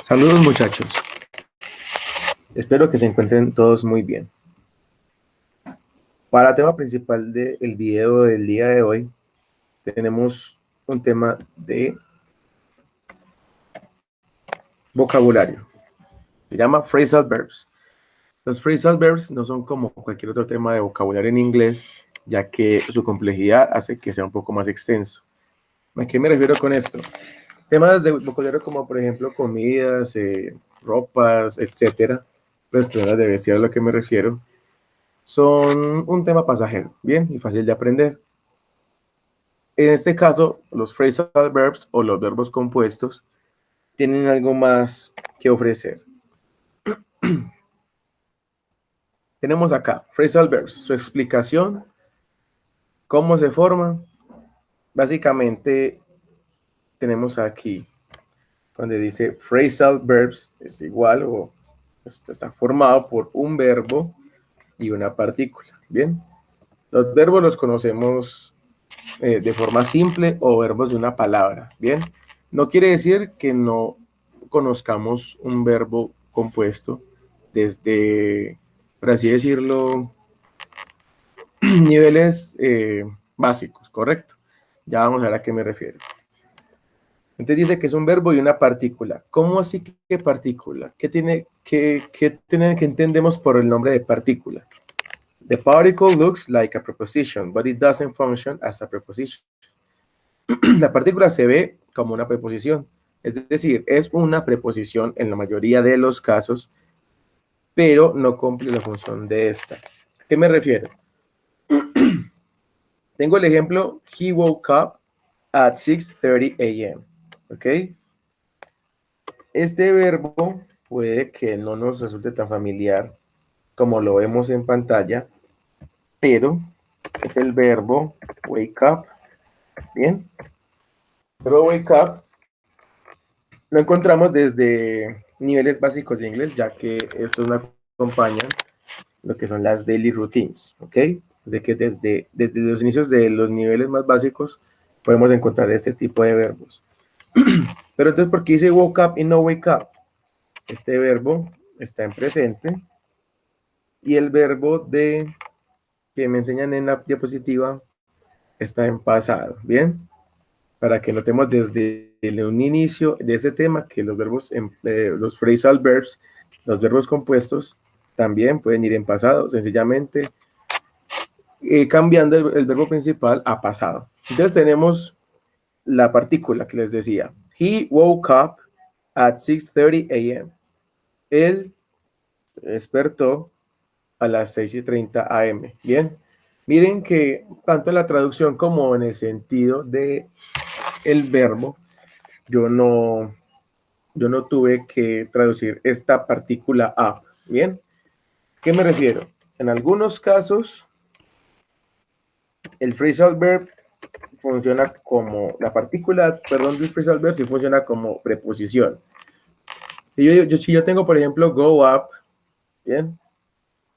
Saludos muchachos, espero que se encuentren todos muy bien. Para el tema principal del video del día de hoy, tenemos un tema de vocabulario. Se llama phrasal verbs. Los phrasal verbs no son como cualquier otro tema de vocabulario en inglés, ya que su complejidad hace que sea un poco más extenso. ¿A qué me refiero con esto? Temas de vocabulario como, por ejemplo, comidas, ropas, etcétera, pues prendas de vestir a lo que me refiero, son un tema pasajero, bien, y fácil de aprender. En este caso, los phrasal verbs o los verbos compuestos tienen algo más que ofrecer. Tenemos acá phrasal verbs, su explicación, cómo se forman. Básicamente tenemos aquí donde dice phrasal verbs es igual o está formado por un verbo y una partícula. Bien, los verbos los conocemos de forma simple o verbos de una palabra. Bien, no quiere decir que no conozcamos un verbo compuesto desde, por así decirlo, niveles básicos, ¿correcto? Ya vamos a ver a qué me refiero. Entonces dice que es un verbo y una partícula. ¿Cómo así que partícula? ¿Qué entendemos por el nombre de partícula? The particle looks like a preposition, but it doesn't function as a preposition. La partícula se ve como una preposición, es decir, es una preposición en la mayoría de los casos, pero no cumple la función de esta. ¿A qué me refiero? Tengo el ejemplo, he woke up at 6:30 a.m. ¿Ok? Este verbo puede que no nos resulte tan familiar como lo vemos en pantalla, pero es el verbo wake up. Bien, pero wake up lo encontramos desde niveles básicos de inglés, ya que estos nos acompañan lo que son las daily routines, ¿ok? De que desde los inicios de los niveles más básicos podemos encontrar este tipo de verbos. Pero entonces, ¿por qué dice woke up y no wake up? Este verbo está en presente y el verbo que me enseñan en la diapositiva está en pasado, ¿bien? Para que notemos desde un inicio de ese tema que los verbos, los phrasal verbs, los verbos compuestos, también pueden ir en pasado, sencillamente cambiando el verbo principal a pasado. Entonces tenemos la partícula que les decía. He woke up at 6:30 a.m. Él despertó a las 6:30 a.m. Bien, miren que tanto en la traducción como en el sentido de el verbo, yo no tuve que traducir esta partícula up. Bien, ¿qué me refiero? En algunos casos, el phrasal verb funciona como, la partícula, perdón, del phrasal verb sí funciona como preposición. Si yo tengo, por ejemplo, go up, bien,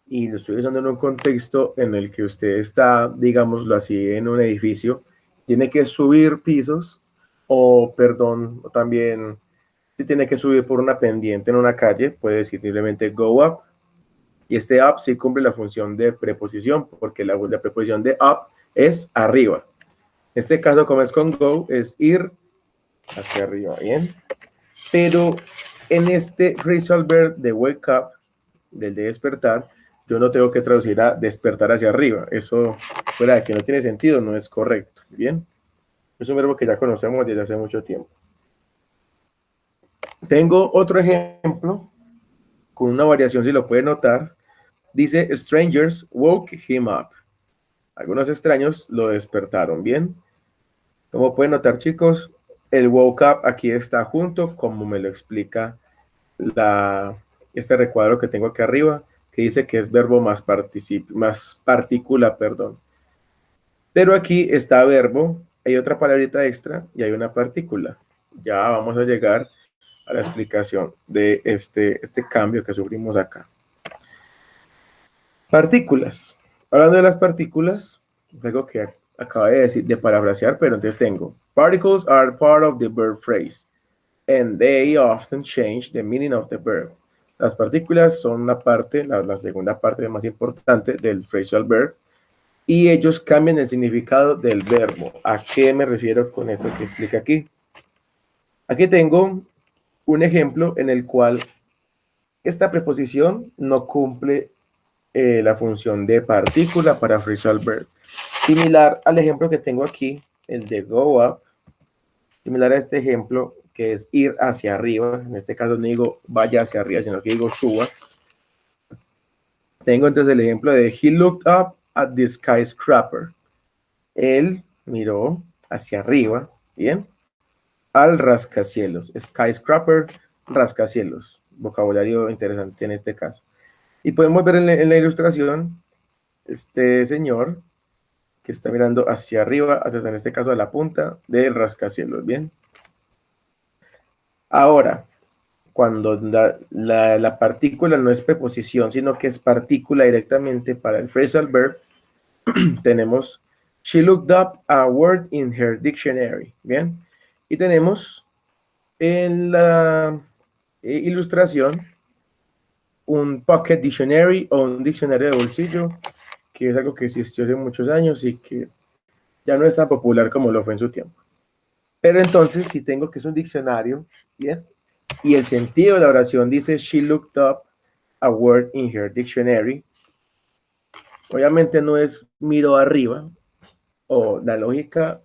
y lo estoy usando en un contexto en el que usted está, digámoslo así, en un edificio, tiene que subir pisos, o perdón, o también si tiene que subir por una pendiente en una calle, puede decir simplemente go up, y este up sí cumple la función de preposición, porque la preposición de up es arriba. En este caso, como es con go, es ir hacia arriba, ¿bien? Pero en este phrasal verb de wake up, del de despertar, yo no tengo que traducir a despertar hacia arriba. Eso, fuera de que no tiene sentido, no es correcto, ¿bien? Es un verbo que ya conocemos desde hace mucho tiempo. Tengo otro ejemplo con una variación, si lo pueden notar. Dice, strangers woke him up. Algunos extraños lo despertaron, ¿bien? Como pueden notar, chicos, el woke up aquí está junto, como me lo explica este recuadro que tengo aquí arriba, que dice que es verbo más partícula, perdón. Pero aquí está verbo, hay otra palabrita extra y hay una partícula. Ya vamos a llegar a la explicación de este cambio que sufrimos acá. Partículas. Hablando de las partículas, algo que acabo de decir, de parafrasear, pero entonces tengo, particles are part of the verb phrase. and they often change the meaning of the verb. Las partículas son una parte, la segunda parte más importante del phrasal verb, y ellos cambian el significado del verbo. ¿A qué me refiero con esto que explica aquí? Aquí tengo un ejemplo en el cual esta preposición no cumple la función de partícula para phrasal verb. Similar al ejemplo que tengo aquí, el de go up, similar a este ejemplo que es ir hacia arriba. En este caso no digo vaya hacia arriba, sino que digo suba. Tengo entonces el ejemplo de he looked up at the skyscraper. Él miró hacia arriba, ¿bien? Al rascacielos. Skyscraper, rascacielos. Vocabulario interesante en este caso. Y podemos ver en la ilustración este señor que está mirando hacia arriba, hacia en este caso a la punta del rascacielos, ¿bien? Ahora, cuando la partícula no es preposición, sino que es partícula directamente para el phrasal verb, tenemos she looked up a word in her dictionary, ¿bien? Y tenemos en la ilustración un pocket dictionary o un diccionario de bolsillo, que es algo que existió hace muchos años y que ya no es tan popular como lo fue en su tiempo. Pero entonces, si tengo que es un diccionario, ¿bien? Y el sentido de la oración dice, she looked up a word in her dictionary. Obviamente no es miro arriba, o la lógica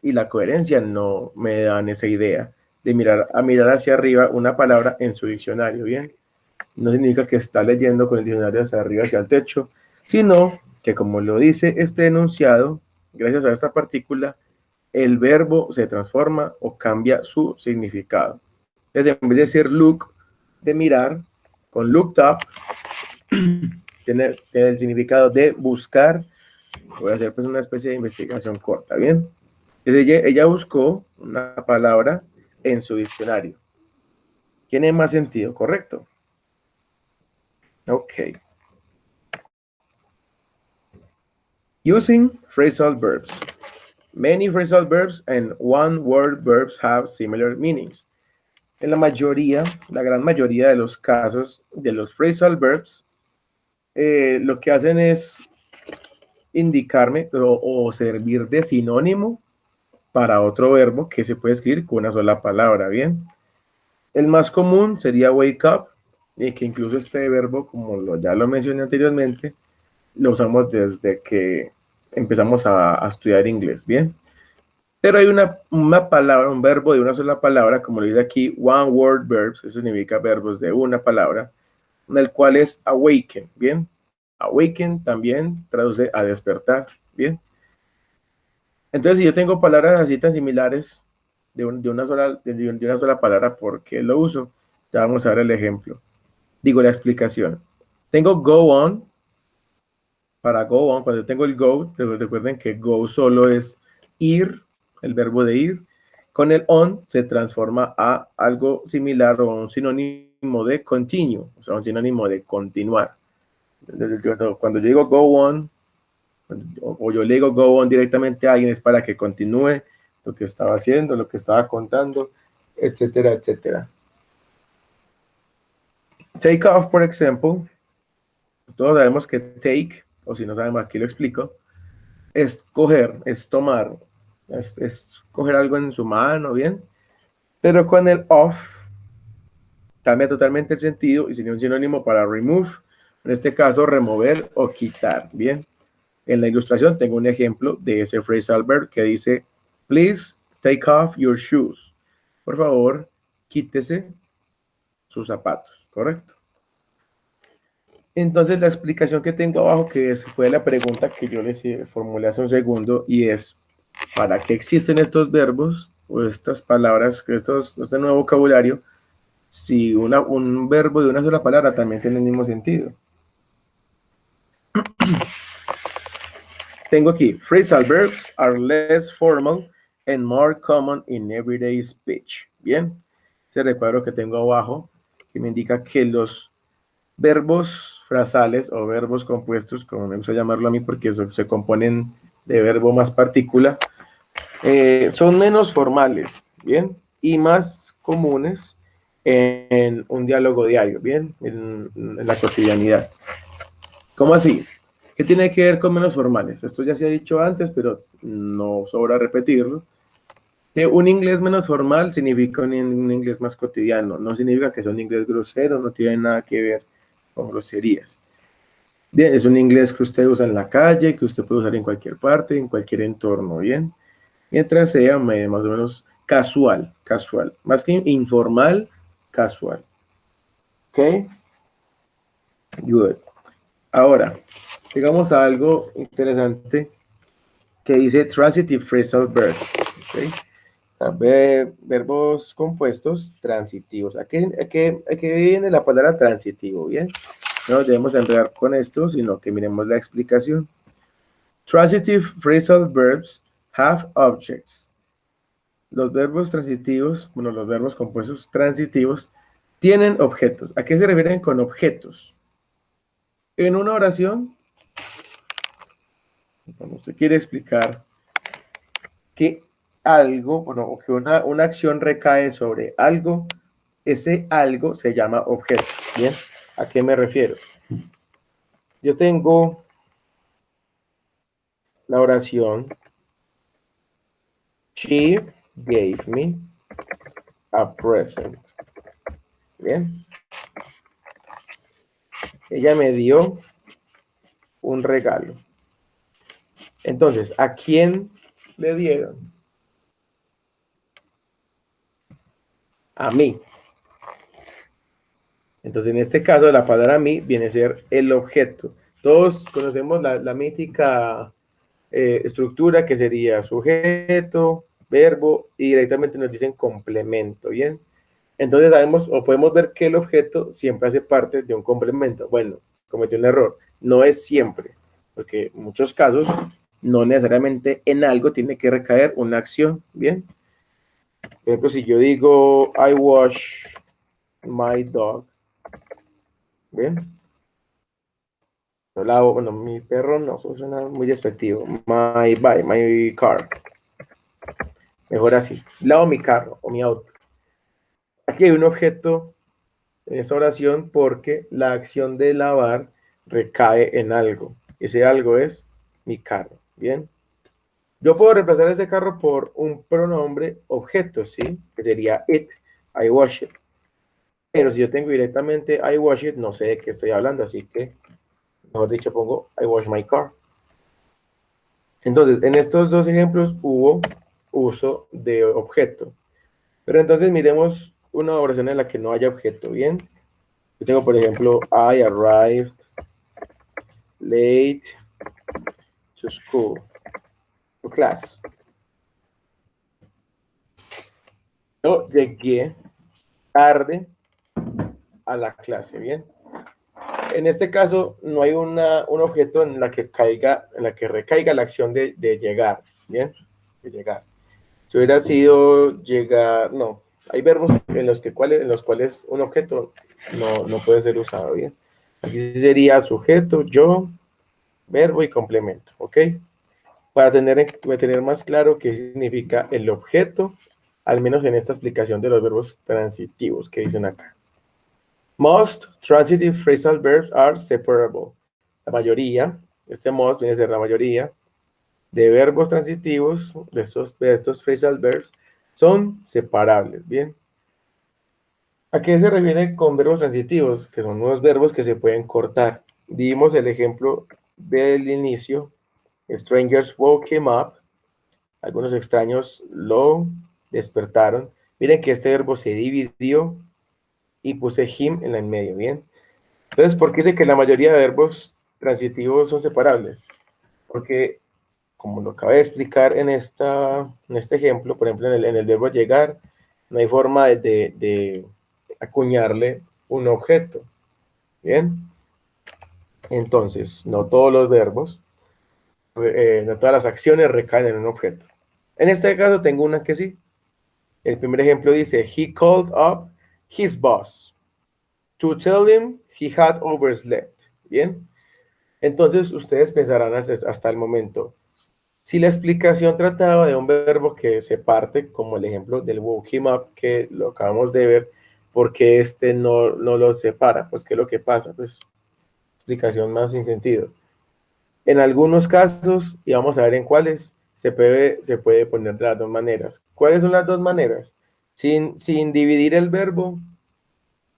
y la coherencia no me dan esa idea de mirar hacia arriba una palabra en su diccionario, ¿bien? No significa que está leyendo con el diccionario hacia arriba, hacia el techo, sino que como lo dice este enunciado, gracias a esta partícula, el verbo se transforma o cambia su significado. Entonces, en vez de decir look, de mirar, con looked up, tiene el significado de buscar. Voy a hacer pues una especie de investigación corta, ¿bien? Entonces, ella buscó una palabra en su diccionario. ¿Tiene más sentido? ¿Correcto? Ok. Using phrasal verbs. Many phrasal verbs and one-word verbs have similar meanings. En la gran mayoría de los casos de los phrasal verbs, lo que hacen es indicarme o servir de sinónimo para otro verbo que se puede escribir con una sola palabra, ¿bien? El más común sería wake up, que incluso este verbo, como ya lo mencioné anteriormente, lo usamos desde que empezamos a estudiar inglés, ¿bien? Pero hay una palabra, un verbo de una sola palabra, como lo dice aquí, one word verbs, eso significa verbos de una palabra, en el cual es awaken, ¿bien? Awaken también traduce a despertar, ¿bien? Entonces, si yo tengo palabras así tan similares de una sola palabra, ¿por qué lo uso? Ya vamos a ver el ejemplo. Digo la explicación. Tengo go on. Para go on, cuando tengo el go, recuerden que go solo es ir, el verbo de ir. Con el on se transforma a algo similar o un sinónimo de continue, o sea, un sinónimo de continuar. Cuando yo digo go on, o yo le digo go on directamente a alguien, es para que continúe lo que estaba haciendo, lo que estaba contando, etcétera, etcétera. Take off, por ejemplo. Todos sabemos que take, o si no sabemos, aquí lo explico, es coger, es tomar, es coger algo en su mano, ¿bien? Pero con el off cambia totalmente el sentido y sería un sinónimo para remove, en este caso remover o quitar, ¿bien? En la ilustración tengo un ejemplo de ese phrasal verb que dice, please take off your shoes. Por favor, quítese sus zapatos, ¿correcto? Entonces la explicación que tengo abajo, que fue la pregunta que yo les formulé hace un segundo, y es, ¿para qué existen estos verbos o estas palabras, este nuevo vocabulario, si un verbo de una sola palabra también tiene el mismo sentido? Tengo aquí, phrasal verbs are less formal and more common in everyday speech. Bien, ese recuadro que tengo abajo, que me indica que los verbos frasales o verbos compuestos, como me gusta llamarlo a mí porque se componen de verbo más partícula, son menos formales, ¿bien? y más comunes en un diálogo diario, ¿bien? En la cotidianidad. ¿Cómo así? ¿Qué tiene que ver con menos formales? Esto ya se ha dicho antes, pero no sobra repetirlo. Que un inglés menos formal significa un inglés más cotidiano, no significa que sea un inglés grosero, no tiene nada que ver con groserías. Bien, es un inglés que usted usa en la calle, que usted puede usar en cualquier parte, en cualquier entorno, ¿bien? Mientras sea más o menos casual, casual, más que informal, casual. ¿Ok? Good. Ahora, llegamos a algo interesante que dice transitive phrasal verbs. ¿Okay? Verbos compuestos transitivos. ¿A qué viene la palabra transitivo? Bien, no nos debemos enredar con esto, sino que miremos la explicación. Transitive phrasal verbs have objects. Los verbos transitivos, bueno, los verbos compuestos transitivos tienen objetos. ¿A qué se refieren con objetos? En una oración, cuando usted quiere explicar que algo, bueno, que una acción recae sobre algo, ese algo se llama objeto. ¿Bien? ¿A qué me refiero? Yo tengo la oración She gave me a present. Bien. Ella me dio un regalo. Entonces, ¿a quién le dieron? A mí. Entonces, en este caso, la palabra a mí viene a ser el objeto. Todos conocemos la mítica estructura que sería sujeto, verbo y directamente nos dicen complemento, ¿bien? Entonces sabemos o podemos ver que el objeto siempre hace parte de un complemento. Bueno, cometí un error. No es siempre, porque en muchos casos no necesariamente en algo tiene que recaer una acción, ¿bien? Por ejemplo, si yo digo I wash my dog, ¿bien? Yo lavo, bueno, mi perro no, eso suena muy despectivo. My car. Mejor así. Lavo mi carro o mi auto. Aquí hay un objeto en esta oración porque la acción de lavar recae en algo. Ese algo es mi carro. Bien. Yo puedo reemplazar ese carro por un pronombre objeto, ¿sí? Que sería it, I wash it. Pero si yo tengo directamente I wash it, no sé de qué estoy hablando, así que, mejor dicho, pongo I wash my car. Entonces, en estos dos ejemplos hubo uso de objeto. Pero entonces miremos una oración en la que no haya objeto, ¿bien? Yo tengo, por ejemplo, I arrived late to school, to class. Yo llegué tarde a la clase, ¿bien? En este caso, no hay un objeto en la que recaiga la acción de llegar, ¿bien? De llegar. Si hubiera sido llegar, no. Hay verbos en los cuales un objeto no puede ser usado, ¿bien? Aquí sería sujeto, yo, verbo y complemento, ¿ok? Para tener más claro qué significa el objeto, al menos en esta explicación de los verbos transitivos que dicen acá. Most transitive phrasal verbs are separable. La mayoría, este most viene a ser la mayoría, de verbos transitivos, de estos phrasal verbs, son separables, ¿bien? ¿A qué se refiere con verbos transitivos? Que son unos verbos que se pueden cortar. Dimos el ejemplo del inicio. Strangers woke him up. Algunos extraños lo despertaron. Miren que este verbo se dividió y puse him en la en medio, ¿bien? Entonces, ¿por qué sé que la mayoría de verbos transitivos son separables? Porque, como lo acabé de explicar en este ejemplo, por ejemplo, en el verbo llegar, no hay forma de acuñarle un objeto, ¿bien? Entonces, no todos los verbos, no todas las acciones recaen en un objeto. En este caso tengo una que sí. El primer ejemplo dice, he called up his boss to tell him he had overslept. Bien. Entonces ustedes pensarán hasta el momento, Si la explicación trataba de un verbo que se parte, como el ejemplo del woke him up, que lo acabamos de ver, porque este no lo separa, pues ¿qué es lo que pasa? Pues explicación más sin sentido. En algunos casos, y vamos a ver en cuáles, se puede poner de las dos maneras. ¿Cuáles son las dos maneras? Sin dividir el verbo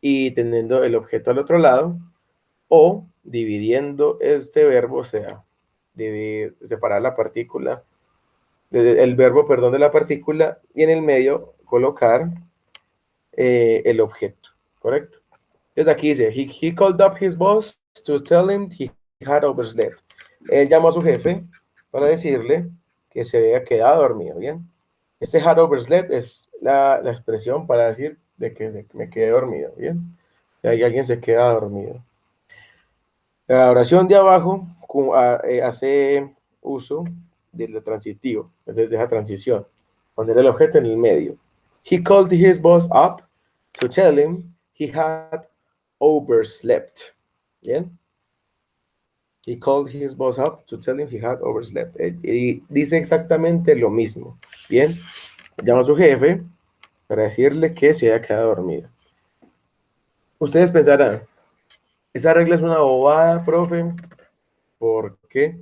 y teniendo el objeto al otro lado, o dividiendo este verbo, o sea, separar la partícula, el verbo, perdón, de la partícula, y en el medio colocar el objeto, ¿correcto? Entonces aquí dice, he called up his boss to tell him he had overslept. Él llamó a su jefe para decirle que se había quedado dormido, ¿bien? Este had overslept es la expresión para decir de que me quedé dormido, ¿bien? De ahí alguien se queda dormido. La oración de abajo hace uso de lo transitivo, entonces deja transición, poner el objeto en el medio. He called his boss up to tell him he had overslept. ¿Bien? He called his boss up to tell him he had overslept. Y dice exactamente lo mismo. Bien, llama a su jefe para decirle que se haya quedado dormido. Ustedes pensarán, esa regla es una bobada, profe, porque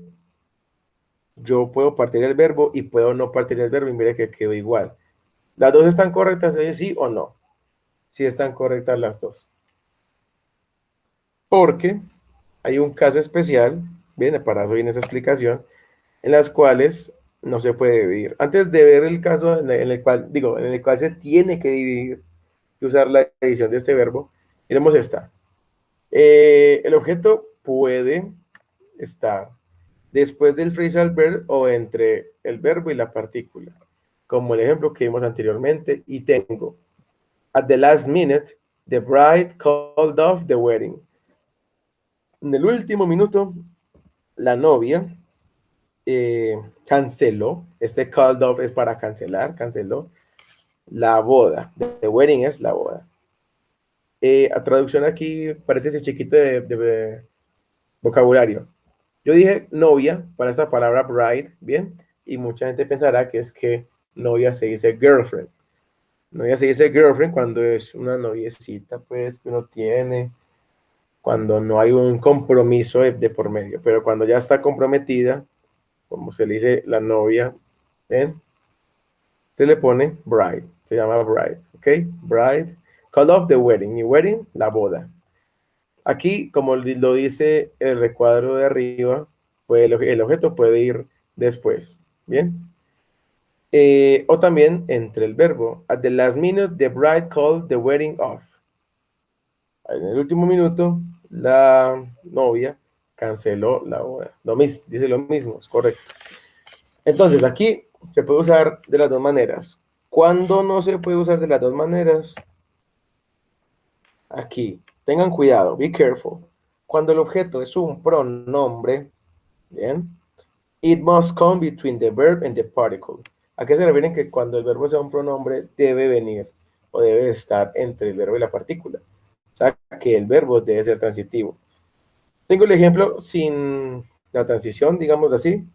yo puedo partir el verbo y puedo no partir el verbo y mire que quedó igual. ¿Las dos están correctas? ¿Sí o no? Sí están correctas las dos. Porque hay un caso especial, viene para eso viene esa explicación, en las cuales no se puede dividir. Antes de ver el caso en el cual, en el cual se tiene que dividir y usar la división de este verbo, miremos esta. El objeto puede estar después del phrasal verb o entre el verbo y la partícula, como el ejemplo que vimos anteriormente, y tengo, at the last minute, the bride called off the wedding. En el último minuto, la novia canceló, este called off es para cancelar, canceló la boda. The wedding es la boda. A traducción aquí, paréntesis chiquito de vocabulario. Yo dije novia para esta palabra bride, ¿bien? Y mucha gente pensará que es que novia se dice girlfriend. Novia se dice girlfriend cuando es una noviecita, pues, que uno tiene, cuando no hay un compromiso de por medio. Pero cuando ya está comprometida, como se le dice la novia, ¿ven? Se le pone bride, se llama bride, ¿ok? Bride, call off the wedding, y wedding, la boda. Aquí, como lo dice el recuadro de arriba, pues el objeto puede ir después, ¿bien? O también entre el verbo. At the last minute, the bride called the wedding off. En el último minuto, la novia canceló la boda. Lo mismo, dice lo mismo, es correcto. Entonces, aquí se puede usar de las dos maneras. ¿Cuándo no se puede usar de las dos maneras? Aquí, tengan cuidado, be careful. Cuando el objeto es un pronombre, ¿bien? It must come between the verb and the particle. ¿A qué se refieren que cuando el verbo sea un pronombre debe venir o debe estar entre el verbo y la partícula? O sea, que el verbo debe ser transitivo. Tengo el ejemplo sin la transición, digamos así,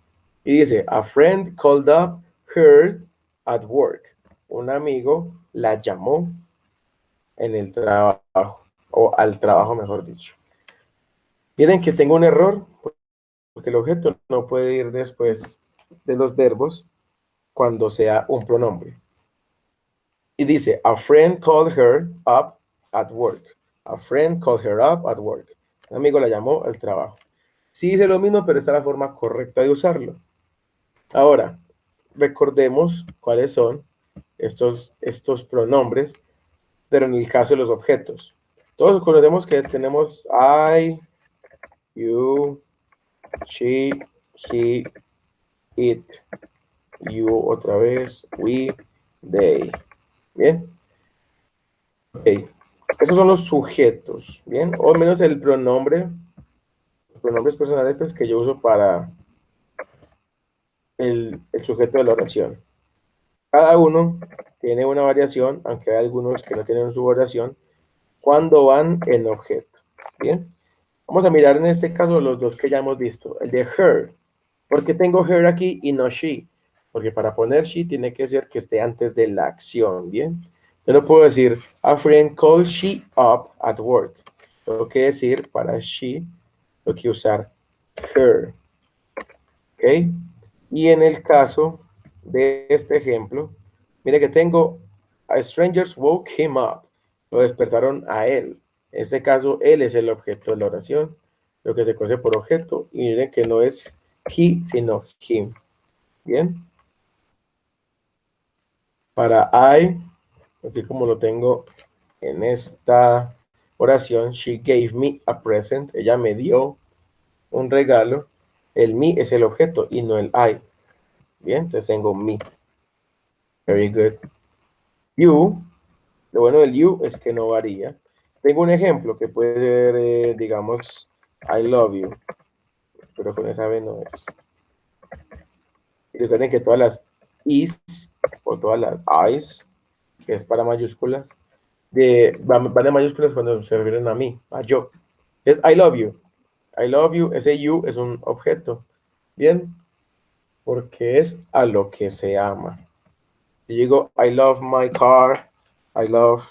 y dice, a friend called up her at work. Un amigo la llamó en el trabajo, o al trabajo, mejor dicho. Miren que tengo un error, porque el objeto no puede ir después de los verbos cuando sea un pronombre. Y dice, a friend called her up at work. A friend called her up at work. Un amigo la llamó al trabajo. Sí dice lo mismo, pero está la forma correcta de usarlo. Ahora, recordemos cuáles son estos pronombres, pero en el caso de los objetos. Todos conocemos que tenemos I, you, she, he, it, you otra vez, we, they. Bien. Ok. Esos son los sujetos. Bien. O menos el pronombre. Los pronombres personales pues, que yo uso para el sujeto de la oración. Cada uno tiene una variación, aunque hay algunos que no tienen su variación, cuando van en objeto. Bien. Vamos a mirar en este caso los dos que ya hemos visto. El de her. ¿Por qué tengo her aquí y no she? Porque para poner she tiene que ser que esté antes de la acción, ¿bien? Yo no puedo decir, a friend called she up at work. Tengo que decir, para she, tengo que usar her, ¿ok? Y en el caso de este ejemplo, mire que tengo, a strangers woke him up. Lo despertaron a él. En este caso, él es el objeto de la oración, lo que se conoce por objeto. Y miren que no es he, sino him. Bien. Para I, así como lo tengo en esta oración, she gave me a present. Ella me dio un regalo. El me es el objeto y no el I. Bien, entonces tengo me. Very good. You, lo bueno del you es que no varía. Tengo un ejemplo que puede ser, digamos, I love you, pero con esa B no es. Y recuerden que todas las is o todas las I's, que es para mayúsculas, van en mayúsculas cuando se refieren a mí, a yo. Es I love you. I love you, ese you es un objeto. Bien, porque es a lo que se ama. Si digo I love my car, I love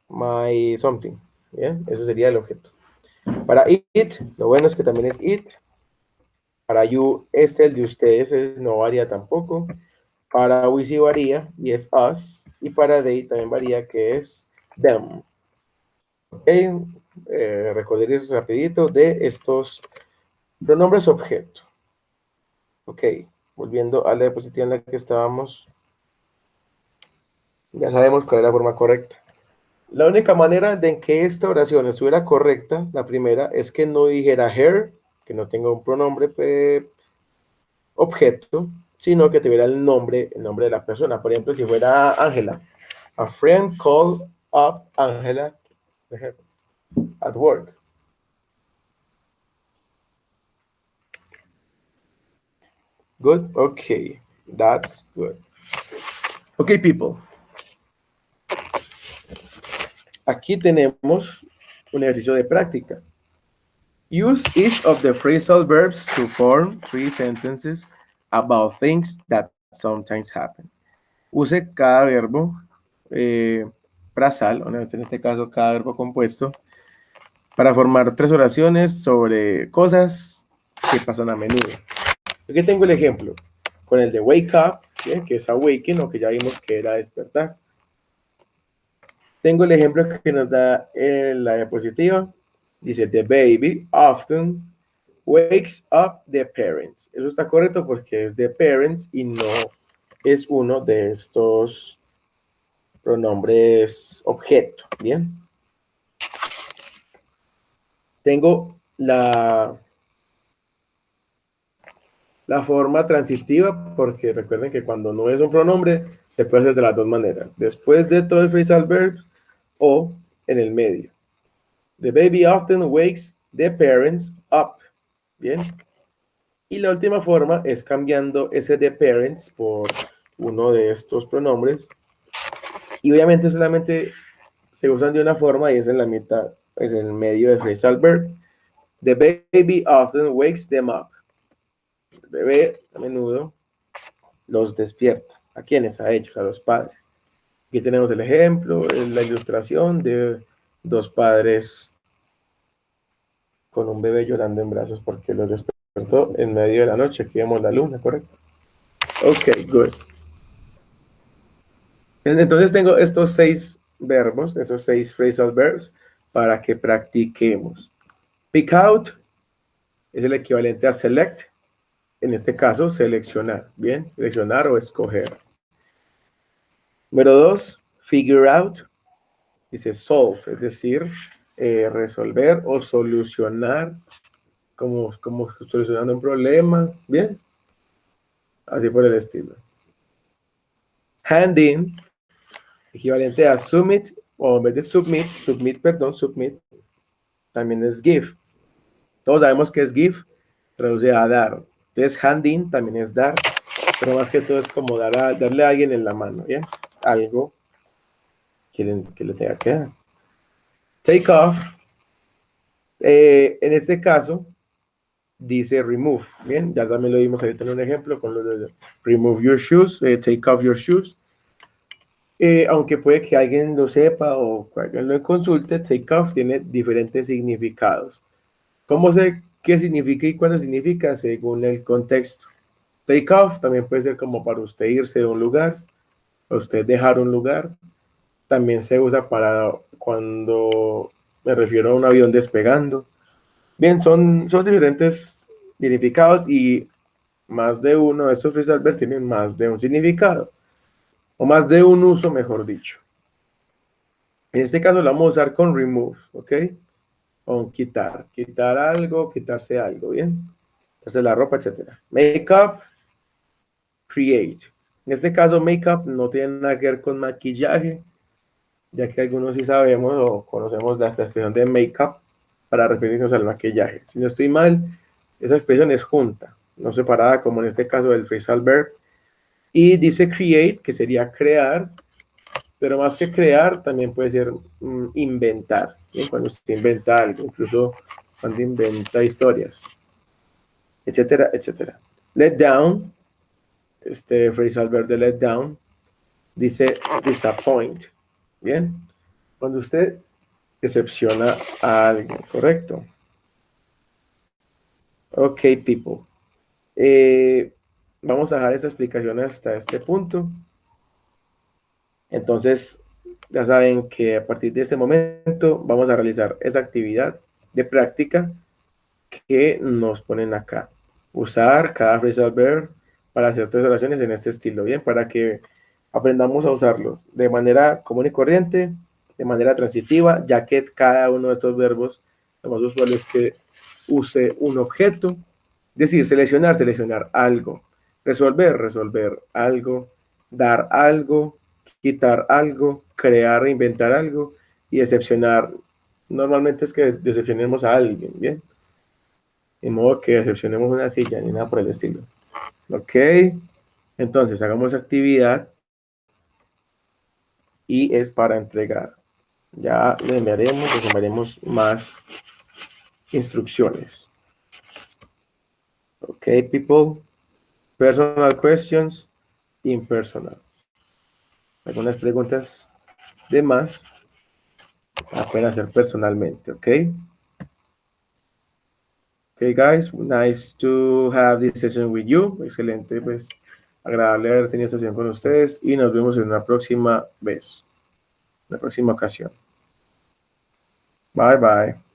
my something. Bien, eso sería el objeto. Para it, lo bueno es que también es it. Para you, el de ustedes, no varía tampoco. Para we sí varía y es us. Y para they también varía que es them. Ok, recordar eso rapidito de estos pronombres objeto. Ok, volviendo a la diapositiva en la que estábamos. Ya sabemos cuál es la forma correcta. La única manera de que esta oración estuviera correcta, la primera, es que no dijera her, que no tenga un pronombre objeto, sino que tuviera el nombre de la persona. Por ejemplo, si fuera Ángela, a friend called up Ángela at work. Good? Okay, that's good. Okay, people. Aquí tenemos un ejercicio de práctica. Use each of the phrasal verbs to form 3 sentences about things that sometimes happen. Use cada verbo frasal, en este caso cada verbo compuesto, para formar 3 oraciones sobre cosas que pasan a menudo. Aquí tengo el ejemplo con el de wake up, ¿bien? Que es awaken, o que ya vimos que era despertar. Tengo el ejemplo que nos da en la diapositiva. Dice, the baby often wakes up the parents. Eso está correcto porque es the parents y no es uno de estos pronombres objeto. Bien. Tengo la forma transitiva, porque recuerden que cuando no es un pronombre, se puede hacer de las dos maneras. Después de todo el phrasal verb o en el medio. The baby often wakes the parents up. Bien. Y la última forma es cambiando ese the parents por uno de estos pronombres. Y obviamente solamente se usan de una forma y es en la mitad, es en el medio del phrasal verb. The baby often wakes them up. El bebé a menudo los despierta. ¿A quiénes? A ellos, a los padres. Aquí tenemos el ejemplo, la ilustración de dos padres con un bebé llorando en brazos porque los despertó en medio de la noche. Aquí vemos la luna, ¿correcto? Ok, good. Entonces tengo estos 6 verbos, esos 6 phrasal verbs para que practiquemos. Pick out es el equivalente a select. En este caso, seleccionar. Bien, seleccionar o escoger. Número 2, figure out. Dice solve, es decir, resolver o solucionar, como solucionando un problema. Bien, así por el estilo. Hand in, equivalente a submit, o en vez de submit, también es give. Todos sabemos que es give, traduce a dar. Entonces, hand in también es dar, pero más que todo es como darle a alguien en la mano, ¿bien? Algo que le tenga que dar. Take off, en este caso, dice remove. Bien, ya también lo vimos ahorita en un ejemplo con lo de remove your shoes, take off your shoes. Aunque puede que alguien lo sepa o que alguien lo consulte, take off tiene diferentes significados. ¿Cómo sé qué significa y cuándo significa? Según el contexto. Take off también puede ser como para usted irse de un lugar, para usted dejar un lugar. También se usa para cuando me refiero a un avión despegando. Bien, son diferentes significados y más de uno de estos phrasal verbs tienen más de un significado o más de un uso, mejor dicho. En este caso lo vamos a usar con remove, ¿ok? Con quitar, quitar algo, quitarse algo, ¿bien? Entonces la ropa, etcétera. Make up, create. En este caso, make up no tiene nada que ver con maquillaje, ya que algunos sí sabemos o conocemos la expresión de make up para referirnos al maquillaje. Si no estoy mal, esa expresión es junta, no separada como en este caso del phrasal verb. Y dice create, que sería crear, pero más que crear, también puede ser inventar. ¿Bien? Cuando usted inventa algo, incluso cuando inventa historias, etcétera, etcétera. Let down, este phrasal verb de let down, dice disappoint. Bien, cuando usted decepciona a alguien, ¿correcto? Ok, people. Vamos a dejar esa explicación hasta este punto. Entonces, ya saben que a partir de este momento vamos a realizar esa actividad de práctica que nos ponen acá. Usar cada phrasal verb para hacer 3 oraciones en este estilo, ¿bien? Para que aprendamos a usarlos de manera común y corriente, de manera transitiva, ya que cada uno de estos verbos, lo más usual es que use un objeto, es decir, seleccionar, seleccionar algo, resolver, resolver algo, dar algo, quitar algo, crear, inventar algo y decepcionar. Normalmente es que decepcionemos a alguien, ¿bien? De modo que decepcionemos una silla ni nada por el estilo. Ok, entonces hagamos actividad y es para entregar. Ya les enviaremos más instrucciones. Ok, people. Personal questions, impersonal. Algunas preguntas de más la pueden hacer personalmente, ok. Ok, guys, nice to have this session with you. Excelente, pues, agradable haber tenido esta sesión con ustedes y nos vemos en una próxima vez, en la próxima ocasión. Bye, bye.